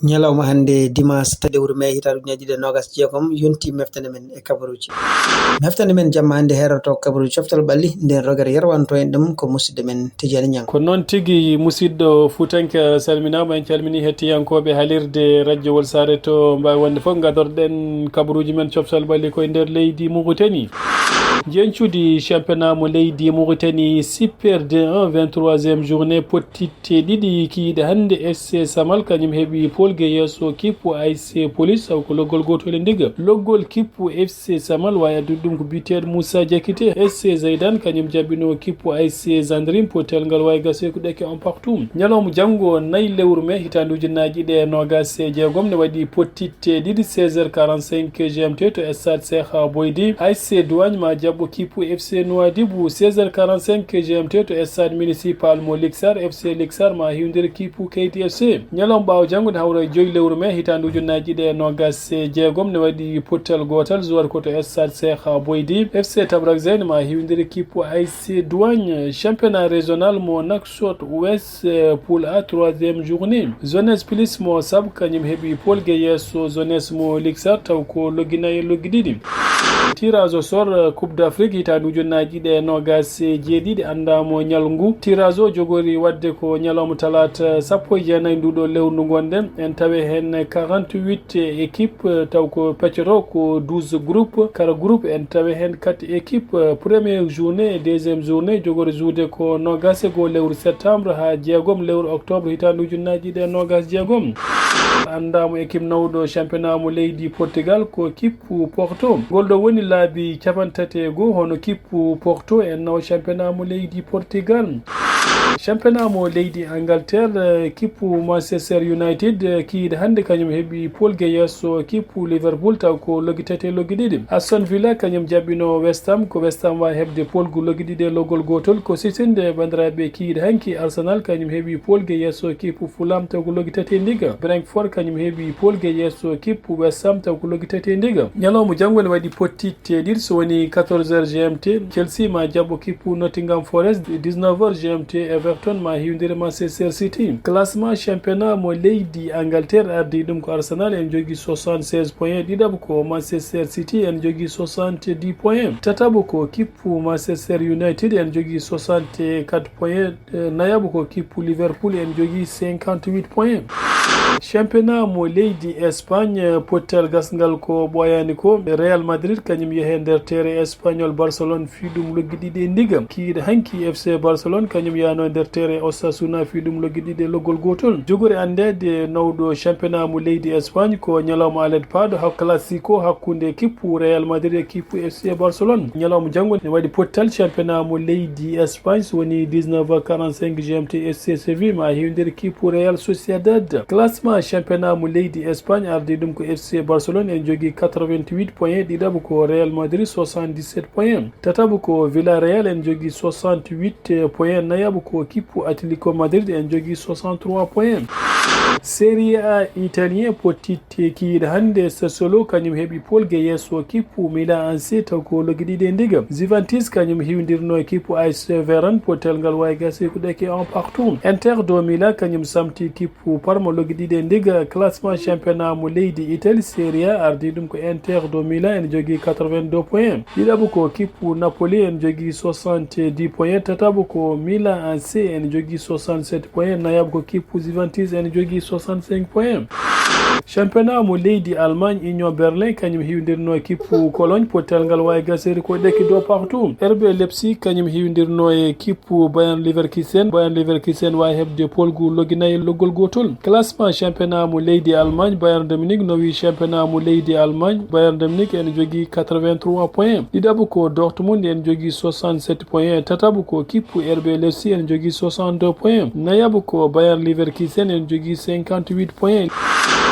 ñalawma hannde dimanche tade wuro me hitaɗum ñaƴiɗe nogas jeegom yonti meftande men e kabaruji meftande men jamma hannde heroto kabaruji coftal ɓalli nden rogere yerwanto en ɗum ko musidɗo men Tidiani Niang. ko noon tigui musidɗo Fuutanke salminama, en calmini hettiyankoɓe haalirde radio Wolsare to mbawi wonde foof gadorɗen kabaruji men coftal ɓalli koye nder leydi Mauritanie. Jencudi championnat mo leydi Mauritanie Super D1 23e journée pottitte ɗiɗi kiiɗe hannde SC Samal kañum heeɓi polgue yesso kippu ASC Police saw ko loggol gotol e ndiga loggol kippu FC Samal wawi addude ɗum ko biteɗo Moussa Diakité. SC Zeydan kañum jaɓino kippu ASC Gendarme potel ngal wawi gase ko ɗeke on partout. ñalawma janggo 4 lewru mai hitande ujunnaji ɗe nogas e jeegom ne waɗi pottitte ɗiɗi 16h45 GMT to stade Cheikh Boydi. ASC Douagne ma jaɓɓo kippu FC Nouadhibou 16h45 GMT to stade municipal mo Lixar. FC Lixar ma hiwdira kippu Keyti FC. ñalawma ɓawo janggo hawra 5 lewru mai hitande ujunnaji ɗe nogas e jeegom ne waɗi pottel gotal joueur ko to stade Cheikh Boydi. FC Tabrak Zeyne ma hiwdira kippu ASC Douagne. championnat régional mo Nouakchott Ouest poule A 3e journée Jeunesse Plus mo Sab kañum heeɓi polgue yesso Jeunesse mo Lixar taw ko logginayi loggi ɗiɗi. tirage au sort coupe d'Afrique hitande ujunnaji ɗe nogas e jeeɗiɗi andamo ñalngu. tirage o jogori wadde ko ñalawma talata 19 nduɗo lewru gonɗen en tawi hen 48 équipe taw ko peccoto ko 12 groupe kala groupe en tawi hen 4 équipe. première journée et deuxième journée jogori juude ko nogas e go lewru septembre ha jeegom lewru octobre hitande ujunnaji ɗe nogas jeegom. andamo équipe nawɗo championnat mo leydi Portugal ko kippu Porto. ngol ɗo woni laabi 31 hono kippu Porto en naw championnat mo leydi Portugal. championnat mo leydi Angleterre kippu Manchester United kiide hannde kañum heeɓi polgue yesso kippu Liverpool taw ko loggi tati loggi ɗiɗi. Aston Villa kañum jaɓɓino West Ham ko West Ham wawi heɓde polgu loggi ɗiɗi e loggol gotol ko sitinde bandiraɓe kiide hanki. Arsenal kañum heeɓi polgue yesso kippu Fulham taw ko loggi tati e ndiga. Brentford kañum heeɓi polgue yesso kippu West Ham taw ko loggi tati e ndiga. ñalawma janggo ne waɗi pottitte ɗiɗi so woni 14h GMT Chelsea ma jaɓɓo kippu Nottingham Forest. 19h GMT Everton ma hiwdira Manchester City. classement championnat mo leydi Angleterre ardi ɗum ko Arsenal en jogui 76 points. ɗiɗaɓo ko Manchester City en jogui 70 points. tataɓo ko kippu Manchester United en jogui 64 points. nayaɓo ko kippu Liverpool en jogui 58 points. championnat mo leydi Espagne pottel gasgal ko ɓoyani ko Real Madrid kañum yeehe nder terrain espagnol Barcelone fiɗum loggi ɗiɗi e ndiga. kiiɗe hanki FC Barcelone kañum yano nder terrain Osasuna fiɗum loggi ɗiɗi e loggol gotol. jogori andede nawɗo championnat mo leydi Espagne ko ñalawma alet paɗo ha classico hakkude kippu Real Madrid e kippu FC Barcelone. ñalawma janggo ne waɗi pottal championnat mo leydi Espagne so woni 19h45 GMT SC Séville ma hiwdiri kippu Real Sociedad. classement championnat mo leydi Espagne ardi ɗum ko FC Barcelone en jogui 88 points. ɗiɗaɓo ko Real Madrid 77 points. tataɓo ko Villarreal en jogui 68 points. nayaɓo ko kippu Atlético Madrid en jogui 63 points. Serie A italien pottitte kiiɗe hannde Sassuolo kañum heeɓi polgue yesso kippu Milan AC taw ko loggi ɗiɗi e ndiga. Juventus kañum hiwdirno e kippu AS Vérone potel ngal wawi gase ko ɗeke en partout. Inter do Milan kañum samti kippu Parma loggi ɗiɗi e ndiga. classement championnat mo leydi Italie Serie A ardi ɗum ko Inter do Milan en jogui 82 points. ɗiɗaɓo ko kippu Napoli en jogui 70 points. tataɓo ko Milan AC en jogui 67 points. nayaɓo ko kippu Juventus en jogui 65 points. championnat mo leydi Allemagne Union Berlin kañum hiwdirno kippu Cologne potel ngal wawi gasede ko ɗekki do partout. RB Leipzig kañum hiwdirno e kippu Bayern Leverkusen. Bayern Leverkusen wawi heɓde polgu logginayi loggol gotol. classement championnat mo leydi Allemagne Bayern de Munich nowi championnat mo leydi Allemagne Bayern de Munich en jogui 83 points. ɗiɗaɓo ko Dortmund en jogui 67 points. tataɓo ko kippu RB Leipzig en jogui 62 points. nayaɓo ko Bayern Leverkusen en jogui 58 points.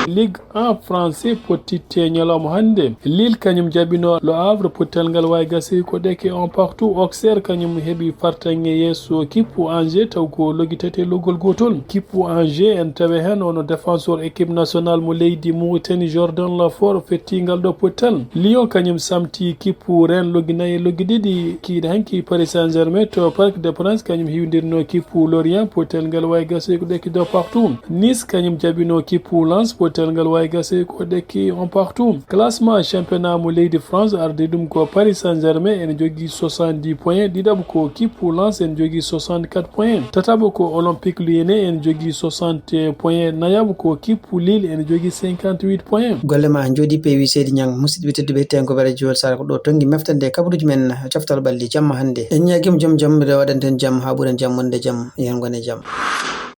Ligue 1 français potite ñalawma hande Lille kañum jabino Le Havre pottel ngal wawi gasi ko deke on partout. Auxerre kañum heeɓi fartange yesso kippu Angers taw ko logitete loggol gotol. Kippu Angers en tawe hen ono défenseur équipe nationale mo leydi Mauritanie Jordan Lafort fettingal ɗo pottel. Lyon kañum samti kippu Rennes loggi nayyi loggi ɗiɗi kiiɗe hanki Paris Saint-Germain to Parc des Princes kañum hiwdirno kippu Lorient pottel ngal wawi gasi ko deke ɗo partout. Nice kañum jabino kippu Lens pottel ngal wawi gasi ko deke on partout. Classement championnat mo leydi France ardi ɗum ko Paris Saint-Germain en jogui 70 points, ɗiɗaɓo ko kippu Lens en jogui 64 points, tataɓo ko Olympique Lyonnais en jogui 60 points, nayaɓo ko kippu Lille en jogui 58 points. Golle ma jodi pewi seydi ñang musidɓe tedduɓe hettiyankoɓe ko radio Jewel Sara ko ɗo tongi meftande kabaruji men coftal balɗe jamma hande en ñaguima joom jaam mbiɗa waɗanten jaam ha ɓuuren jaam wonde jaam yen gone jaam.